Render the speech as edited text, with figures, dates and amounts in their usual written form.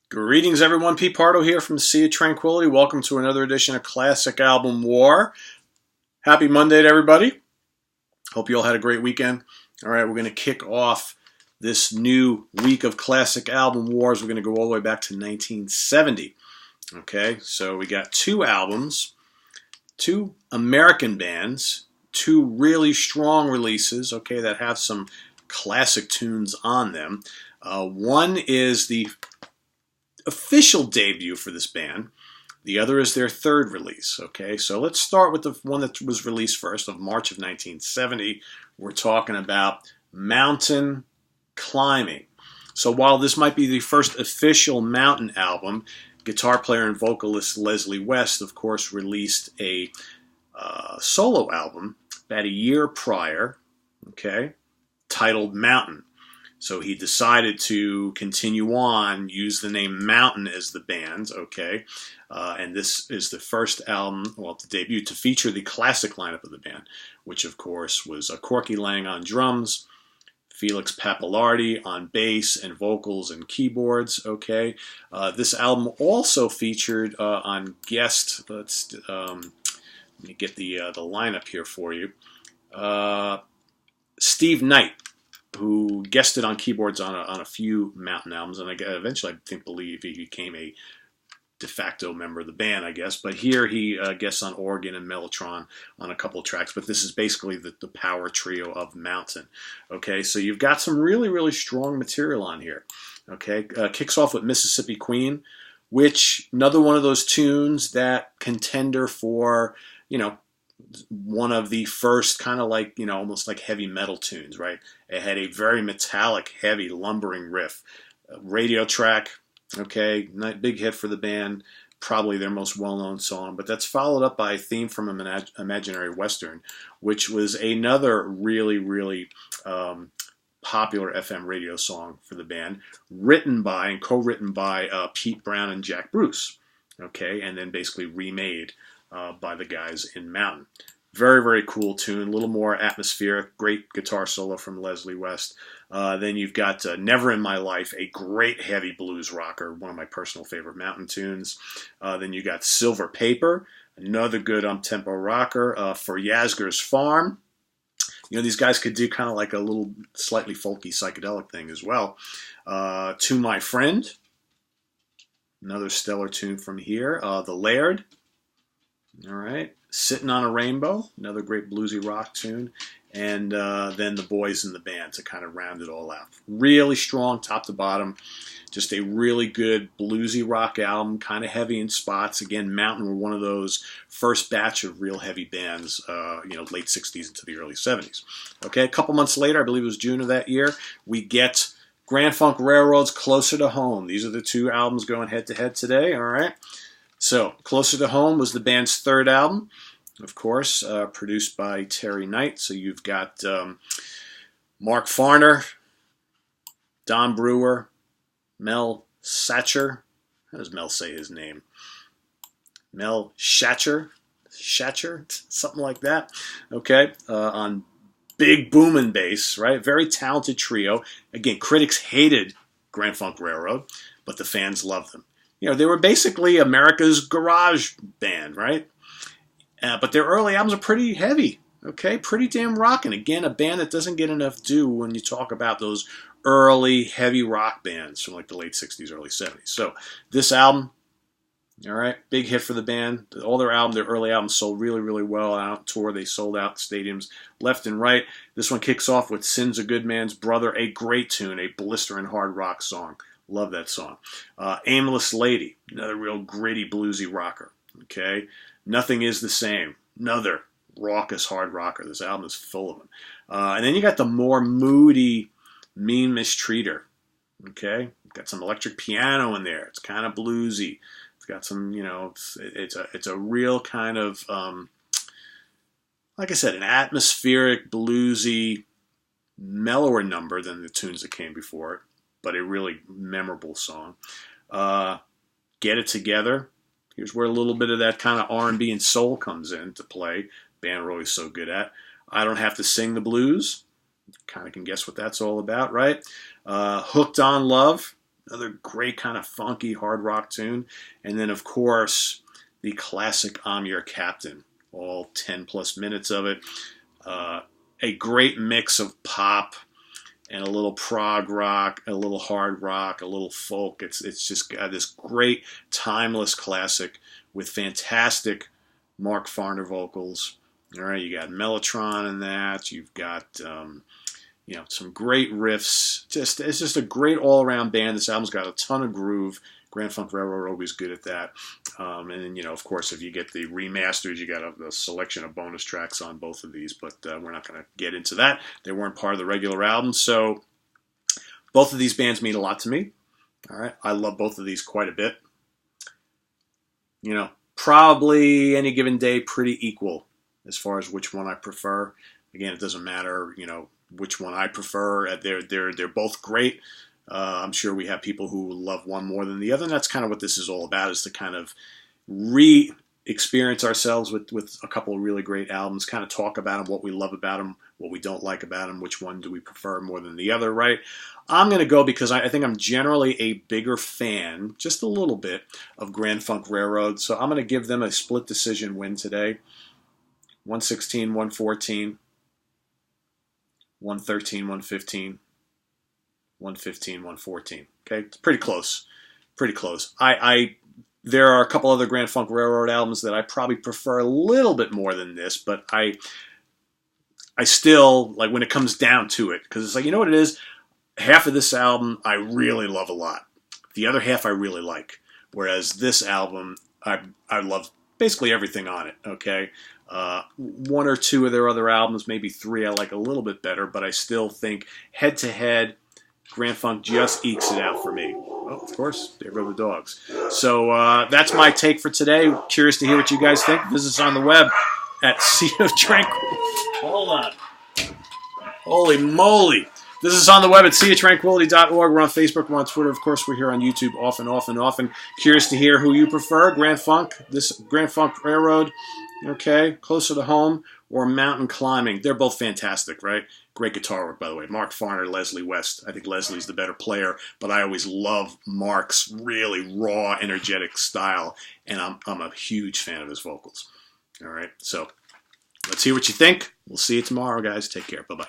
Greetings, everyone. Pete Pardo here from Sea of Tranquility. Welcome to another edition of Classic Album War. Happy Monday to everybody. Hope you all had a great weekend. All right, we're going to kick off this new week of Classic Album Wars. We're going to go all the way back to 1970. Okay, so we got two albums, two American bands, two really strong releases, okay, that have some classic tunes on them. One is the official debut for this band. The other is their third release. Okay, so let's start with the one that was released first of March of 1970. We're talking about Mountain Climbing. So while this might be the first official Mountain album, guitar player and vocalist Leslie West, of course, released a solo album about a year prior, okay, titled Mountain. So he decided to continue on, use the name Mountain as the band, okay? And this is the first album, well, the debut, to feature the classic lineup of the band, which, of course, was Corky Lang on drums, Felix Pappalardi on bass and vocals and keyboards, okay? This album also featured on guest, let me get the lineup here for you, Steve Knight, who guested on keyboards on a few Mountain albums, and eventually I believe he became a de facto member of the band, I guess. But here he guests on organ and mellotron on a couple of tracks. But this is basically the power trio of Mountain. Okay, so you've got some really, really strong material on here. Okay, kicks off with Mississippi Queen, which another one of those tunes that contender for, one of the first kind of like, almost like heavy metal tunes, right? It had a very metallic, heavy, lumbering riff. Radio track, okay, big hit for the band, probably their most well-known song, but that's followed up by a theme from an Imaginary Western, which was another really, really popular FM radio song for the band, written by and co-written by Pete Brown and Jack Bruce, okay, and then basically remade by the guys in Mountain. Very, very cool tune, a little more atmospheric, great guitar solo from Leslie West. Then you've got Never in My Life, a great heavy blues rocker, one of my personal favorite Mountain tunes. Then you got Silver Paper, another good up-tempo rocker. For Yasgur's Farm, these guys could do kind of like a little slightly folky psychedelic thing as well. To My Friend, another stellar tune from here. The Laird, all right. Sitting on a Rainbow, another great bluesy rock tune. And then The Boys in the Band to kind of round it all out. Really strong top to bottom. Just a really good bluesy rock album, kind of heavy in spots. Again, Mountain were one of those first batch of real heavy bands, late 60s into the early 70s. Okay, a couple months later, I believe it was June of that year, we get Grand Funk Railroad's Closer to Home. These are the two albums going head-to-head today, all right? So, Closer to Home was the band's third album, of course, produced by Terry Knight. So you've got Mark Farner, Don Brewer, Mel Satcher. How does Mel say his name? Mel Schatcher, something like that. Okay, on big booming bass, right? Very talented trio. Again, critics hated Grand Funk Railroad, but the fans loved them. They were basically America's garage band, right? But their early albums are pretty heavy, okay? Pretty damn rocking. Again, a band that doesn't get enough due when you talk about those early heavy rock bands from like the late 60s, early 70s. So this album, all right, big hit for the band. All their early albums sold really, really well out on tour. They sold out stadiums left and right. This one kicks off with Sin's a Good Man's Brother, a great tune, a blistering hard rock song. Love that song. Aimless Lady, another real gritty bluesy rocker, okay? Nothing Is the Same, another raucous hard rocker. This album is full of them. And then you got the more moody Mean Mistreater, okay? Got some electric piano in there. It's kind of bluesy. It's got some, it's a real kind of, like I said, an atmospheric, bluesy, mellower number than the tunes that came before it, but a really memorable song. Get It Together. Here's where a little bit of that kind of R&B and soul comes in to play. Band were always so good at. I Don't Have to Sing the Blues. Kind of can guess what that's all about, right? Hooked on Love. Another great kind of funky hard rock tune. And then, of course, the classic I'm Your Captain, all 10 plus minutes of it. A great mix of pop and a little prog rock, a little hard rock, a little folk. It's just got this great timeless classic with fantastic Mark Farner vocals. All right, you got Mellotron in that. You've got some great riffs. It's just a great all-around band. This album's got a ton of groove. Grand Funk Railroad always good at that. And then, of course, if you get the remasters, you got a selection of bonus tracks on both of these, but we're not going to get into that. They weren't part of the regular album, so both of these bands mean a lot to me. All right, I love both of these quite a bit. Probably any given day pretty equal as far as which one I prefer. Again, it doesn't matter, which one I prefer. They're both great. I'm sure we have people who love one more than the other, and that's kind of what this is all about, is to kind of re-experience ourselves with a couple of really great albums, kind of talk about them, what we love about them, what we don't like about them, which one do we prefer more than the other, right? I'm going to go because I think I'm generally a bigger fan, just a little bit, of Grand Funk Railroad, so I'm going to give them a split decision win today. 116, 114, 113, 115. 115, 114. Okay, it's pretty close. Pretty close. There are a couple other Grand Funk Railroad albums that I probably prefer a little bit more than this, but I still, like, when it comes down to it, because it's like, you know what it is? Half of this album I really love a lot. The other half I really like. Whereas this album, I love basically everything on it, okay? One or two of their other albums, maybe three, I like a little bit better, but I still think head-to-head, Grand Funk just ekes it out for me. Oh, of course, there go the dogs. So that's my take for today. Curious to hear what you guys think. Visit us on the web at Sea of Tranquility. Hold on. Holy moly. Visit us on the web at seaoftranquility.org. We're on Facebook. We're on Twitter. Of course, we're here on YouTube often. Curious to hear who you prefer, Grand Funk, this Grand Funk Railroad, okay, closer to home, or mountain climbing. They're both fantastic, right? Great guitar work, by the way. Mark Farner, Leslie West. I think Leslie's the better player, but I always love Mark's really raw, energetic style, and I'm a huge fan of his vocals. All right, so let's hear what you think. We'll see you tomorrow, guys. Take care. Bye-bye.